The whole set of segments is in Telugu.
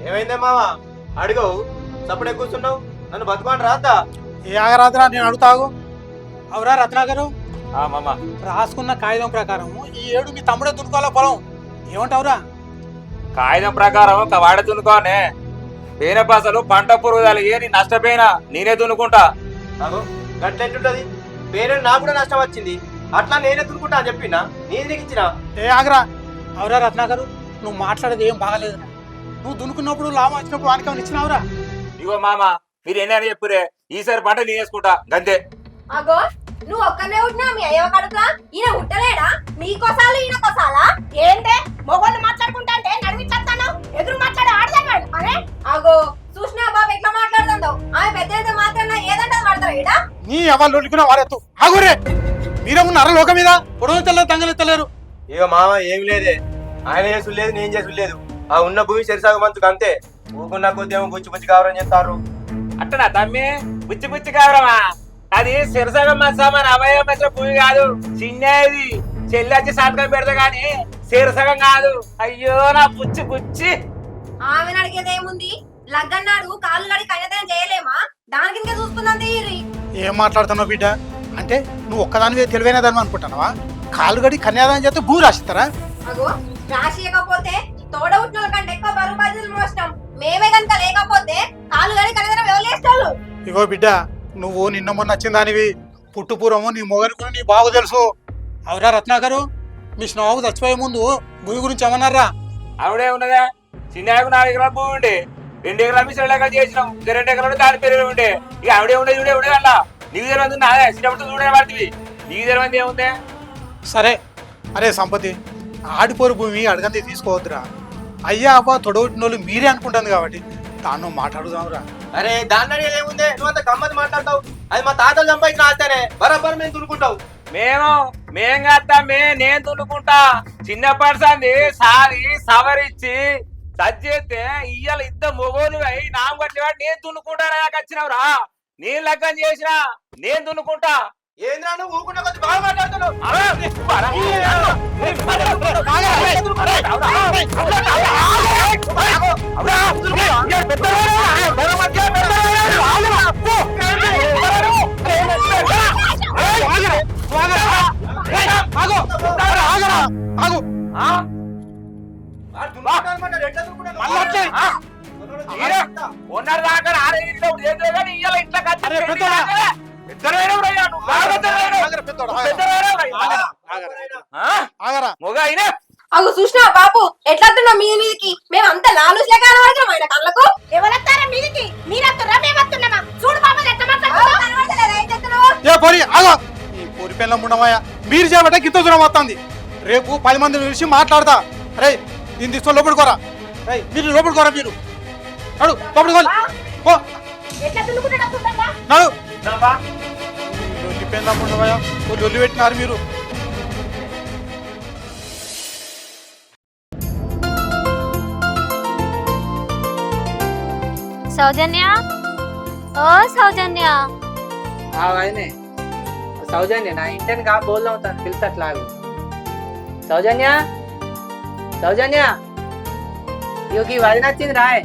ఏమైందే మావా అడిగవు సప్పుడే కూర్చున్నావు నన్ను బతుకోండి రాద్దా ఏ ఆగరాత్రా నేను అడుగుతాగు. అవురా రత్నాకరు, మామ రాసుకున్న కాగితం ప్రకారం ఈ ఏడు మీ తమ్ముడే దున్నుకోవాల పొలం. ఏమంటావురా? కాగితం ప్రకారం వాడే దున్నుకోనే. పేన పసలు పంట పురుగుదలు నీ నష్టపోయినా నేనే దున్నుకుంటా. నాకు గట్లెట్టుంటది పేరు నాకు కూడా నష్టం వచ్చింది అట్లా నేనే దున్నుకుంటా అని చెప్పినా నేను నీకు ఇచ్చిన. ఏ ఆగరా. అవురా రత్నాకరు, నువ్వు మాట్లాడేది ఏం బాగాలేదు. నువ్వు దున్నుకున్నప్పుడు లాభం వచ్చినప్పుడు వానికి ఏమైనా ఇచ్చినావురా? ఇగో మామ మీరు ఎన్ని చెప్పురే, ఈసారి పంట నేను వేసుకుంటా గంతే. అగో నువ్వు ఒక్కనే ఉంటున్నా మీ అయ్యవ కడుపులా ఈయన ఉంటలేడా? మీ కోసాలు ఈయన కోసాలా ఏంటే? మొగోళ్ళు మాట్లాడుకుంటా అంటే నడిపించేస్తాను ఎదురు మాట్లాడే ఆడదాడు అరే. అగో చూసినా బాబు ఎట్లా మాట్లాడుతుందో. ఆమె పెద్ద మాట్లాడినా ఏదంటే పడతారు ఈడ. నీ ఎవరు లొల్లుకున్నా వారెత్తు. ఆగురే, మీరే ఉన్నారా లోకం మీద? పొడవు తెల్లరు తంగలెత్తలేరు. ఇక మామ ఏం లేదే, ఆయన చేసుడు లేదు నేను చేసుడు లేదు. ఆ ఉన్న భూమి సరిసాగు మంతుకు అంతే. ఊకున్న కొద్దేమో బుచ్చి బుచ్చి కావరని చెప్తారు. అట్టనా తమ్మి? బుచ్చి బుచ్చి కావరమా? అది సిరసగం మసామని అభయ మధ్య భూమి కాదు, చిన్నది. చెల్లి సాధకం పెడతా గాని సిరసగం కాదు. అయ్యో నా బుచ్చి బుచ్చి. ఆమెను అడిగేది ఏముంది? లగ్గన్నాడు కాళ్ళు కడి కన్యాదానం చేయలేమా? దాని కింద చూసుకుందాం తీరి. ఏం మాట్లాడుతున్నావు బిడ్డ? అంటే నువ్వు ఒక్కదానివే తెలివైన దాని అనుకుంటున్నావా? కాలు గడి కన్యాదానం చేస్తే భూ రాసిస్తారా? అగో రాసియకపోతే తోడ ఉట్టిన కంటే ఎక్కువ బరువు బాధ్యతలు మోస్తాం మేమే కనుక. లేకపోతే కాళ్ళు కడి కన్యాదానం ఎవరు? ఇగో బిడ్డ, నువ్వు నిన్న మొన్న వచ్చిన దానివి. పుట్టుపూర్వము నీ మొగని కూడా నీ బాగు తెలుసు. అవురా రత్నాకరు, మీ స్నావు చచ్చిపోయే ముందు భూమి గురించి ఏమన్నారా? ఆవిడే ఉన్నదా? చిన్నకు 4 ఎకరాల భూమి ఉండే, 2 ఎకరాల మిషన్ లెక్క చేసినాం. 2 ఎకరాలు దాని పేరు ఉండే. ఇక ఆవిడే ఉండేది చూడే ఉండే అలా. నీకు తెలియదు నాదే చిన్నప్పుడు చూడే పడుతుంది. నీకు తెలియదు ఏముందే? సరే అరే సంపతి, ఆడిపోరు భూమి అడగంది తీసుకోవద్దురా. అయ్యా అబ్బా తొడగొట్టినోళ్ళు మీరే అనుకుంటుంది కాబట్టి దాన్ని మాట్లాడుదాంరా. అరే దాన్ని అడిగేది ఏముందే, నువ్వు అంత గమ్మతి మాట్లాడతావు. అది మా తాతలు సంపాదించిన ఆస్తేనే బరాబర్ మేము దున్నుకుంటావు. మేం కాస్తా నేను దున్నుకుంటా. చిన్నప్పటి సంది సారి సవరిచ్చి సజ్జేస్తే ఇయ్యాల ఇద్దరు మొగోలు అయి నామ కట్టినవాడు నేను దున్నుకుంటారా వచ్చినవురా. నేను లగ్గం చేసిన నేను దున్నుకుంటా. ఏంద్రా నువ్వు ఊరుకున్న కొద్ది బాగా మాట్లాడుతున్నావు. ఉన్నారు దాకా ఇయ్యాల ఇంట్లో అగు చూసినా బాబు ఎట్లా మీది మీదికి మేము అంత లాలూస్లే కనబడుతున్నాం ఆయన కళ్ళకు. ఎవరొస్తారా మీదికి? మీరొస్తారా మేము వస్తున్నామా? చూడు బాబు ఎట్లా మాట్లాడుతున్నావు. పూరి పెళ్ళం ఉండమయ్యా, మీరు చేయబట్టే గిత్త దూరం వస్తుంది. రేపు 10 మంది పిలిచి మాట్లాడతా. రే దీన్ని తీసుకొని లోపడుకోరా. మీరు లోపడుకోరా. మీరు నడు లోపడుకోవాలి. ఎట్లా తులుకుంటా నడు. లొల్లి పెళ్ళం ఉండమయ్యా, లొల్లి పెట్టినారు మీరు. సౌజన్య, ఓ సౌజన్య. సౌజన్య నా ఇంటిని కా బోల్దా ఉంటాను పిలుస్తట్లాగు. సౌజన్య సౌజన్య ఇవి వదిన వచ్చింది రాయ్.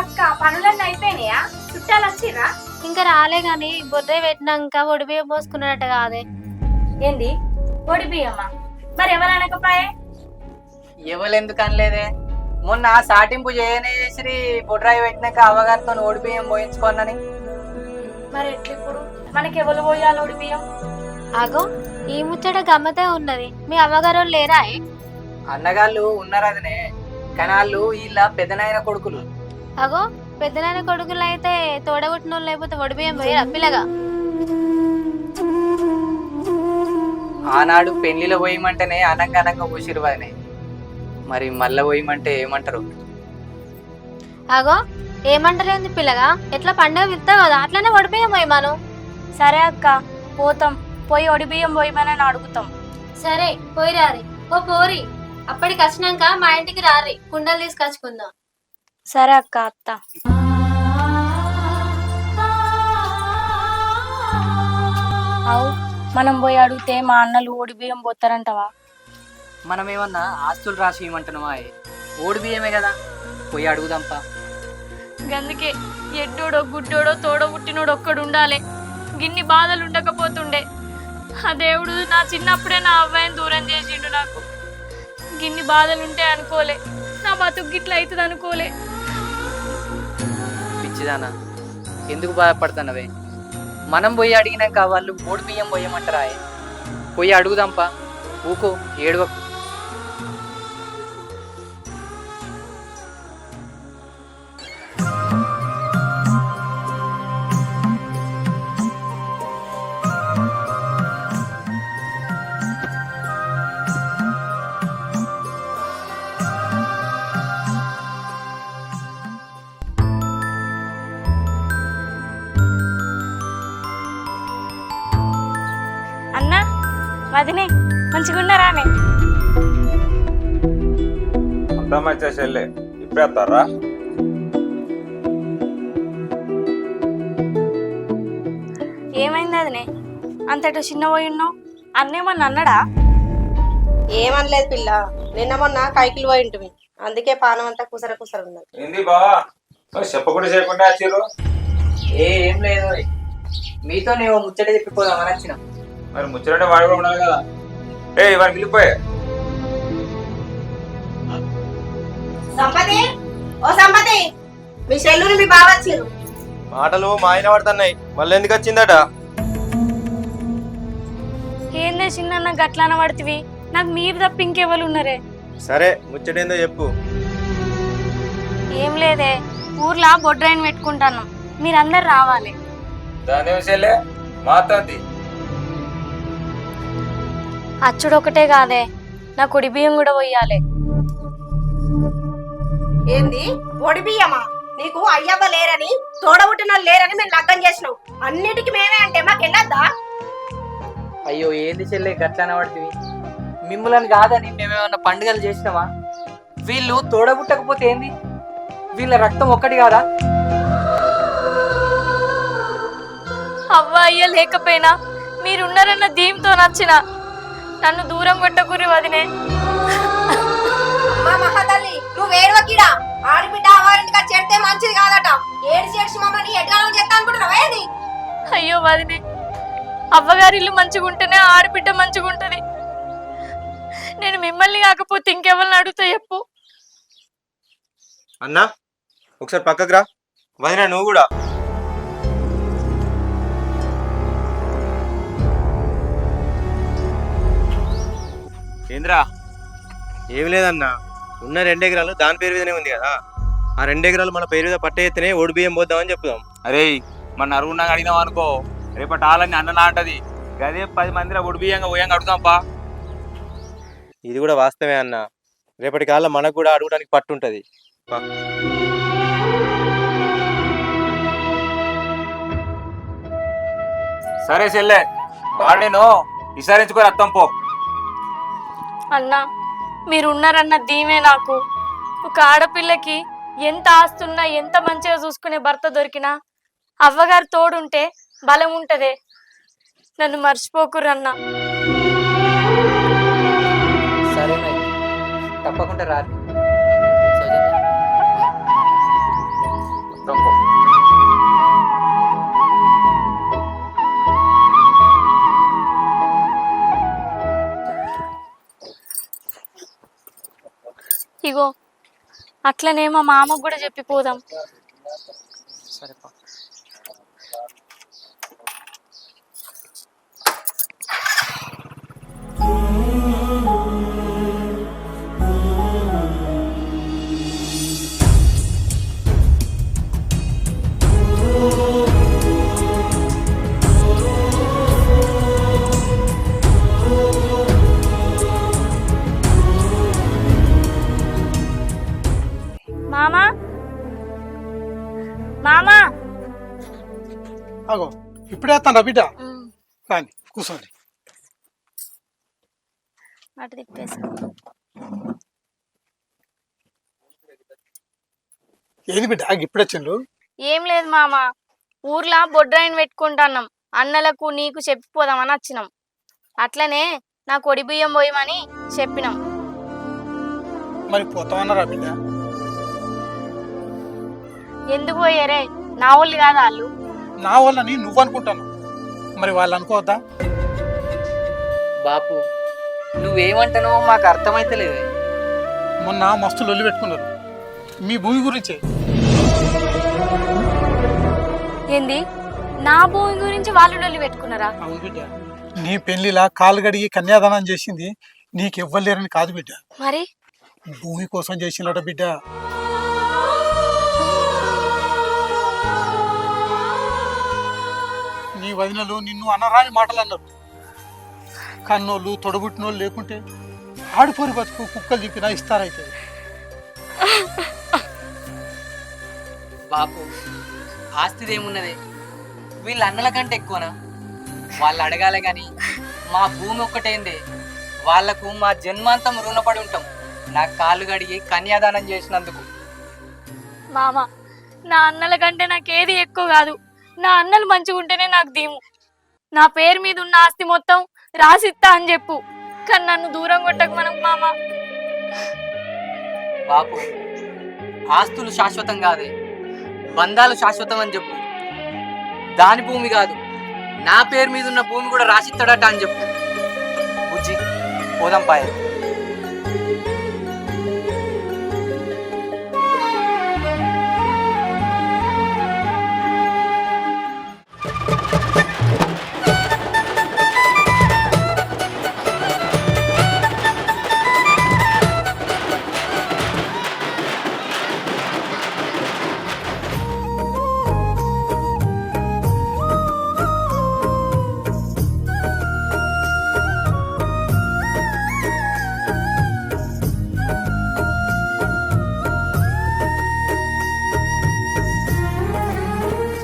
అక్క పనులన్నీ అయిపోయినాయా? చుట్టాలు వచ్చిరా? ఇంకా రాలే గాని బొర్రే పెట్టినాక ఒడి బియ్యం పోసుకున్నట్టు కాదే. ఏంది ఒడి బియ్యమ్మా? మరి ఎవరు అనకపోయే? ఎవరు ఎందుకు అనలేదే? మొన్న సాటింపు చేసి బొడ్రాయి పెట్టినాక అవ్వగారితో ఓడిబియ్యం పోయించుకోనని. మరి ఎట్లా ఇప్పుడు మనకి ఎవరు పోయాలి ఒడి బియ్యం? అగో ఈ ముచ్చట గమ్మతే ఉన్నది. మీ అమ్మగారు లేరా? అన్నగాళ్ళు ఉన్నారు అదనే, కానీ వాళ్ళు వీళ్ళ పెద్దనాయన కొడుకులు. అగో పెద్దనాయన కొడుకులు అయితే తోడగొట్టిన వాళ్ళు లేకపోతే ఒడి బియ్యం పోయారా పిల్లగా? ఆనాడు పెళ్లిలో పోయమంటేనే అనంగా అనంగా పోసిరు వదినే, మరి మళ్ళా పోయమంటే ఏమంటారు? అగో ఏమంటారేంది పిల్లగా? ఎట్లా పండుగ విత్తావు కదా అట్లనే ఒడి బియ్యం పోయమాను. సరే అక్క పోతాం, పోయి ఒడి బియ్యం పోయమని అడుగుతాం. సరే పోయి రారి. ఓ పోరి, అప్పటికి వచ్చినాక మా ఇంటికి రారి, కుండలు తీసుకొచ్చుకుందాం. సరే అక్క అత్త. అవు మనం పోయి అడిగితే మా అన్నలు ఒడి బియ్యం పోతారంటవా? మనం ఏమన్నా ఆస్తులు రాసి ఇవ్వమంటున్నావా? ఓడి బియ్యమే కదా, పోయి అడుగుదాంపా. గందుకే ఎడ్డోడో గుడ్డోడో తోడ పుట్టినోడు ఒక్కడు ఉండాలి. గిన్ని బాధలు ఉండకపోతుండే. ఆ దేవుడు నా చిన్నప్పుడే నా అవ్వాయిని దూరం చేసిండు. నాకు గిన్ని బాధలు ఉంటాయి అనుకోలే. నా బతుకు గిట్ల అవుతుంది అనుకోలే. పిచ్చిదానా, ఎందుకు బాధపడుతున్నావే? మనం పోయి అడిగినాక వాళ్ళు ఓడి బియ్యం పోయమంటారా? పోయి అడుగుదాంపా, ఊకో ఏడవకు. అన్నా వదినే మంచిగున్నారానే? అంతా మంచిగా చెల్లె, ఇప్పుడే వస్తారా? ఏమైంది వదినే అంతటో చిన్న పోయి ఉన్నావు? అన్నేమన్నా అన్నాడా? ఏమనలేదు పిల్ల, నిన్న మొన్న కైకిలు పోయి ఉంటుంది, అందుకే పానం అంతా కుసర కుసర ఉన్నది. ఏంది బావా చెప్పకుండా చేయకుండా వచ్చారు? ఏం లేదు, మీతో నేను ముచ్చట చెప్పిపోదామని వచ్చిన. మరి ముచ్చట వాడు కూడా ఉండాలి కదా. వాడిని వెళ్ళిపోయా. సంపతి, ఓ సంపతి, మీ చెల్లుని మీ బావ వచ్చిర్రు. మాటలు మా ఆయన పడుతున్నాయి, మళ్ళీ ఎందుకు వచ్చిందట? ఏందే చిన్న గట్లాన పడుతుంది? నాకు మీరు తప్ప ఇంకెవరు ఉన్నారే? సరే ముచ్చటేందో చెప్పు. ఏం లేదే, ఊర్లో బొడ్రాయిని పెట్టుకుంటాను, మీరందరు రావాలి. దాని చెల్లె మాతాంది. అచ్చుడు ఒకటే కాదే, నా కుడి బియ్యం కూడా పోయాలి. ఏంది ఒడి బియ్యమా? నీకు అయ్యవ్వ లేరని, తోడబుట్టిన లేరని మేము లగ్గం చేసినాం. అన్నిటికీ మేమే అంటే మాకు వెళ్ళొద్దా? అయ్యో ఏంది చెల్లె గట్లన పడుతుంది? మిమ్మల్ని కాదని మేమేమన్నా పండుగలు చేసినావా? వీళ్ళు తోడబుట్టకపోతే ఏంది? వీళ్ళ రక్తం ఒక్కటి కాదా? అవ్వ అయ్య లేకపోయినా మీరున్నారన్న దీంతో నచ్చిన. నన్ను దూరం కొట్టకురి వదినే. అమ్మా మహాతల్లి, నువ్వు ఏడవకిడా. ఆడిబిడ్డ అవారింటికి చెడితే మంచిది కాదట. ఏడిచి ఏడిచి మమ్మల్ని ఎడ్రాలను చేస్తా అనుకుంటున్నావా ఏంది? అయ్యో వదినే, అవ్వగారి ఇల్లు మంచిగుంటేనే ఆడబిడ్డ మంచిగుంటది. నేను మిమ్మల్ని కాకపోతే ఇంకెవరిని అడుగుతా చెప్పు. అన్నా ఒకసారి పక్కకు రా. వదినా నువ్వు కూడా. ఏంద్రా? ఏమి లేదన్నా, ఉన్న 2 ఎకరాలు దాని పేరు మీదనే ఉంది కదా, ఆ 2 ఎకరాలు మన పేరు మీద పట్ట ఎత్తనే ఓడి బియ్యం పోద్దామని చెప్దాం. అరే మన అరుగున్నాగా అడిగినాం అనుకో, రేపటి ఆలని అన్నలా అంటది. గదే 10 మందిలో ఒడి బియ్యంగా పోయంగా అడుగుదాంపా. ఇది కూడా వాస్తవమే అన్న, రేపటి కాలం మనకు కూడా అడగడానికి పట్టు ఉంటది. సరే చెల్లె, వాడు నేను విచారించుకొని అత్తం పో. అన్నా మీరున్నారన్న ధీమే నాకు. ఒక ఆడపిల్లకి ఎంత ఆస్తున్నా, ఎంత మంచిగా చూసుకునే భర్త దొరికినా అవ్వగారు తోడుంటే బలం ఉంటదే. నన్ను మర్చిపోకురన్నా. సరే తప్పకుండా రారు. అత్తం పో. ఇగో అట్లనే మా మామకు కూడా చెప్పిపోదాం. సరేపా. మామా, మామా. అగో ఇప్పుడే వస్తాను బిడ్డ. రాని కూర్చోండి. అటు తిప్పేసి ఏది బిడ్డ ఇప్పుడే వచ్చిండు? ఏం లేదు మామ, ఊర్లో బొడ్రాయిని పెట్టుకుంటున్నాం. అన్నలకు నీకు చెప్పిపోదామని వచ్చినాం. అట్లనే నా కొడి బియ్యం పోయమని చెప్పినాం. మరి పోతామన్నారా బిడ్డ? ఎందుకు పోయారే? నా వాళ్ళు కాదా వాళ్ళు? నా వాళ్ళని నువ్వు అనుకుంటాను, మరి వాళ్ళు అనుకోవద్దా? బాపు నువ్వేమంటానో మాకు అర్థమైతలేదే. మొన్న మస్తు లొల్లి పెట్టుకున్నారు మీ భూమి గురించే. ఏంది? నా భూమి గురించి వాళ్ళు డొల్లి పెట్టుకున్నారా? అవును బిడ్డ, నీ పెళ్లిలా కాలు గడిగి కన్యాదానం చేసింది నీకెవ్వలేరని కాదు బిడ్డ, మరి భూమి కోసం చేసినట బిడ్డ. నీ వదినలు నిన్ను అనరాని మాటలు అన్నారు. కన్నోళ్ళు తొడబుట్టినోళ్ళు లేకుంటే ఆడిపోరి బతుకు కుక్కలు చెప్పినా ఇస్తారైతే. బాపు ఆస్తిదేమున్నదే, వీళ్ళ అన్నల కంటే ఎక్కువనా? వాళ్ళు అడగాలే గాని మా భూమి ఒక్కటేందే, వాళ్లకు మా జన్మాంతం రుణపడి ఉంటాం నా కాళ్ళు గడిగి కన్యాదానం చేసినందుకు. మామ, నా అన్నల కంటే నాకేది ఎక్కువ కాదు. నా అన్నలు మంచిగా ఉంటేనే నాకు దీము. నా పేరు మీద ఉన్న ఆస్తి మొత్తం రాసిస్తా అని చెప్పు, కానీ నన్ను దూరం కొట్టకు మనం మామ. బాపు ఆస్తులు శాశ్వతం కాదే, బంధాలు శాశ్వతం అని చెప్పు. దాని భూమి కాదు, నా పేరు మీద ఉన్న భూమి కూడా రాసిస్తాడట అని చెప్పు. బుజ్జి పోదాం పాయ.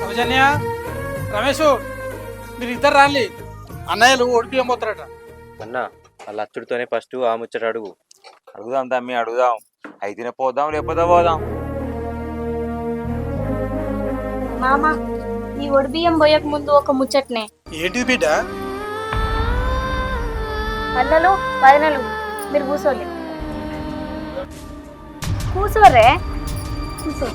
సౌజన్య, రమేష్, మీరు ఇద్దరు రాలి, అన్నయ్యలు ఓడిపియం పోతారట. అన్న వాళ్ళ అచ్చుడితోనే ఫస్ట్ ఆ ముచ్చట అడుగు. అడుగుదాం తమ్మి, అడుగుదాం. అయితేనే పోదాం, లేకపోతే పోదాం. మామ, ఈ ఒడిబియ్యం పోయక ముందు ఒక ముచ్చట్నే. ఏంటిది బిడ్డ? అన్నలు వదనలు మీరు కూర్చోలే. కూర్చోరే, కూర్చో.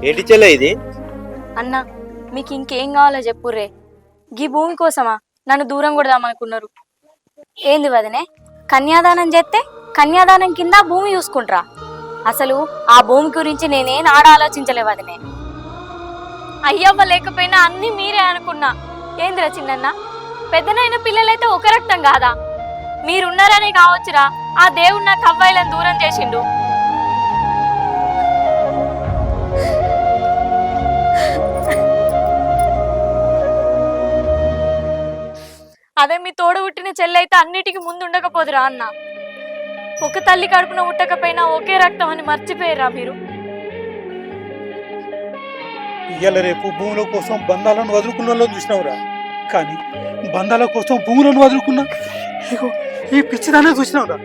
ఏంటి చెల్లె ఇది? అన్న, మీకు ఇంకేం కావాలో చెప్పుర్రే. గీ భూమి కోసమా నన్ను దూరం కొడదామనుకున్నారు? ఏంది వదనే, కన్యాదానం చేస్తే కన్యాదానం కింద భూమి చూసుకుంటారా? అసలు ఆ భూమి గురించి నేనేం ఆలోచించలే వదనే. అయ్యవ్వ లేకపోయినా అన్ని మీరే అనుకున్నా. ఏందిరా చిన్నన్న, పెద్దనైన పిల్లలైతే ఒక రక్తం కాదా? మీరున్నారనే కావచ్చురా ఆ దేవుడు నాకు అవ్వాయిలను దూరం చేసిండు. అదే మీ తోడు పుట్టిన చెల్లైతే అన్నిటికీ ముందు ఉండకపోదురా అన్న. ఒక తల్లి కడుపున ఉట్టకపోయినా ఒకే రక్తం అని మర్చిపోయారా మీరు? ఇయ్యాల రేపు భూముల కోసం బంధాలను వదులుకున్న వాళ్ళని చూసినావురా, కానీ బంధాల కోసం భూములను వదులుకున్నా ఇగో ఈ పిచ్చిదానే చూసినావురా.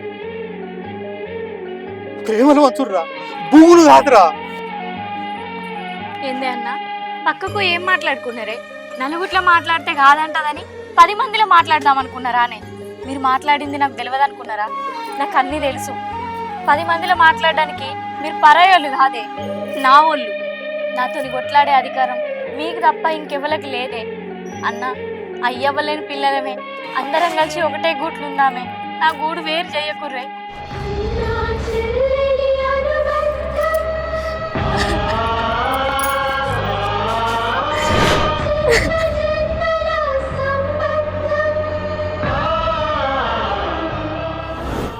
ప్రేమలు వచ్చుర్రా, భూములు కాదురా. ఏందే అన్న, పక్కకు ఏం మాట్లాడుకున్నారే? నలుగుట్ల మాట్లాడితే కాదంటదని 10 మందిలో మాట్లాడదాం అనుకున్నారా? మీరు మాట్లాడింది నాకు తెలియదు అనుకున్నారా? నాకు అన్నీ తెలుసు. 10 మందిలో మాట్లాడడానికి మీరు పరాయోళ్ళు కాదే, నా వాళ్ళు. నాతోని కొట్లాడే అధికారం మీకు తప్ప ఇంకెవరికి లేదే. అన్న, అయ్యవ్వలేని పిల్లలమే, అందరం కలిసి ఒకటే గూట్లుందామే. నా గూడు వేరు చేయకుర్రే.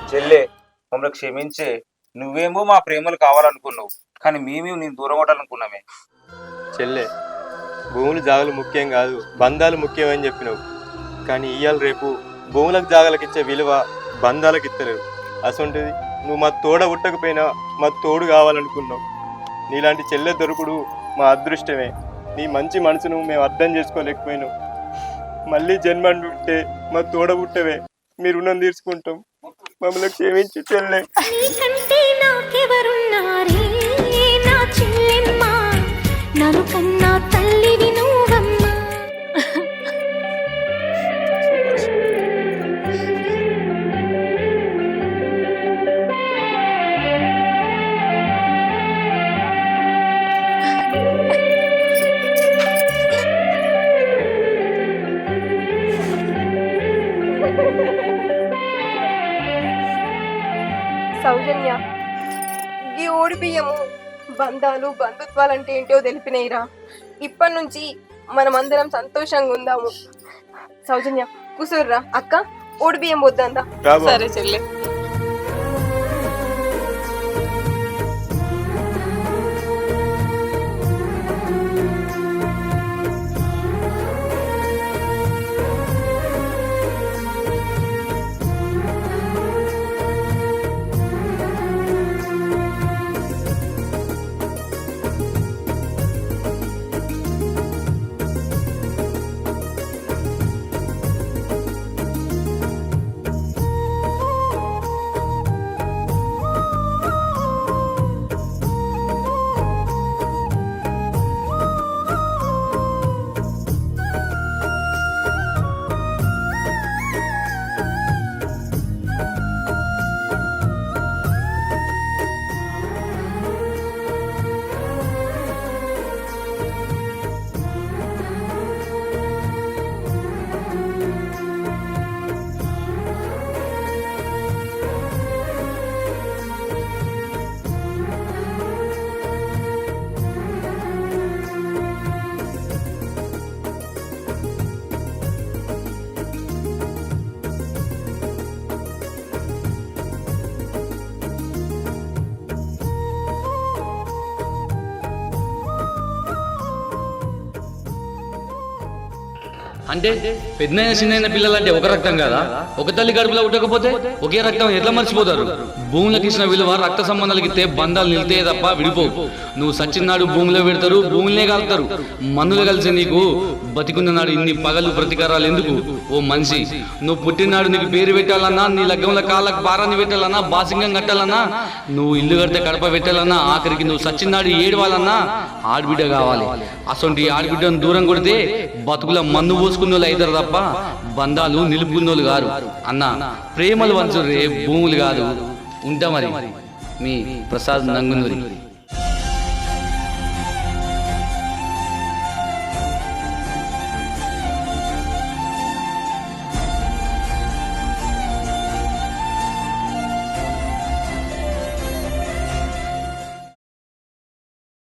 చెల్లె, మమ్మల్ని క్షమించే. నువ్వేమో మా ప్రేమలు కావాలనుకున్నావు, కానీ మేమేమో నేను దూరం కొట్టాలనుకున్నామే. చెల్లె, భూములు జాగలు ముఖ్యం కాదు, బంధాలు ముఖ్యమని చెప్పినావు. కానీ ఇయ్యాల రేపు భూములకు జాగలకు ఇచ్చే విలువ బంధాలకు ఇస్తలేవు. అసొంటిది నువ్వు మా తోడ ఉట్టకపోయినా మా తోడు కావాలనుకున్నావు. నీలాంటి చెల్లె దొరుకుడు మా అదృష్టమే. నీ మంచి మనసును మేము అర్థం చేసుకోలేకపోయినాం. మళ్ళీ జన్మ ఉంటే మా తోడబుట్టవే, మీ రుణం తీర్చుకుంటాం. మమ్మల్ని క్షమించి చెల్లె. నీకంటే నాకెవరున్నారే నా చెల్లెమ్మ, నన్ను కన్నా తల్లివి నువ్వమ్మా. సౌజన్య, ఈ ఓడి బియ్యము బంధాలు బంధుత్వాలంటే ఏంటో తెలిపినాయిరా. ఇప్పటి నుంచి మనమందరం సంతోషంగా ఉందాము. సౌజన్య కూసుర్రా. అక్క ఓడి బియ్యం వద్దందా? సరే చెల్లె. అంటే పెద్దైన చిన్న పిల్లలంటే ఒక రక్తం కదా, ఒక తల్లి గడుపులో ఉట్టకపోతే ఒకే రక్తం ఎట్లా మర్చిపోతారు? భూములకు ఇచ్చిన విలువ రక్త సంబంధాలకి ఇస్తే బంధాలు నిలితే తప్ప విడిపోవు. నువ్వు సచ్చినాడు భూమిలో పెడతారు, భూమినే కలుపుతారు. మన్నులు కలిసి నీకు బతికున్న నాడు ఇన్ని పగలు ప్రతీకారాలు ఎందుకు? ఓ మనిషి, నువ్వు పుట్టినాడు నీకు పేరు పెట్టాలన్నా, నీ లగ్గంలో కాళ్ళకు భారాన్ని పెట్టాలన్నా, బాసింగం కట్టాలన్నా, నువ్వు ఇల్లు కడితే కడప పెట్టాలన్నా, ఆఖరికి నువ్వు సచ్చినాడు ఏడవాలన్నా ఆడబిడ్డ కావాలి. అసొంటి ఆడబిడ్డను దూరం కొడితే బతుకుల మందు పోసుకున్న వాళ్ళు అవుతారు తప్ప బంధాలు నిలుపుకున్నోళ్ళు గారు. అన్న ప్రేమలు వంచురే, భూములు కాదు. ఉంటా మరి మీ ప్రసాద్ నంగునూరి.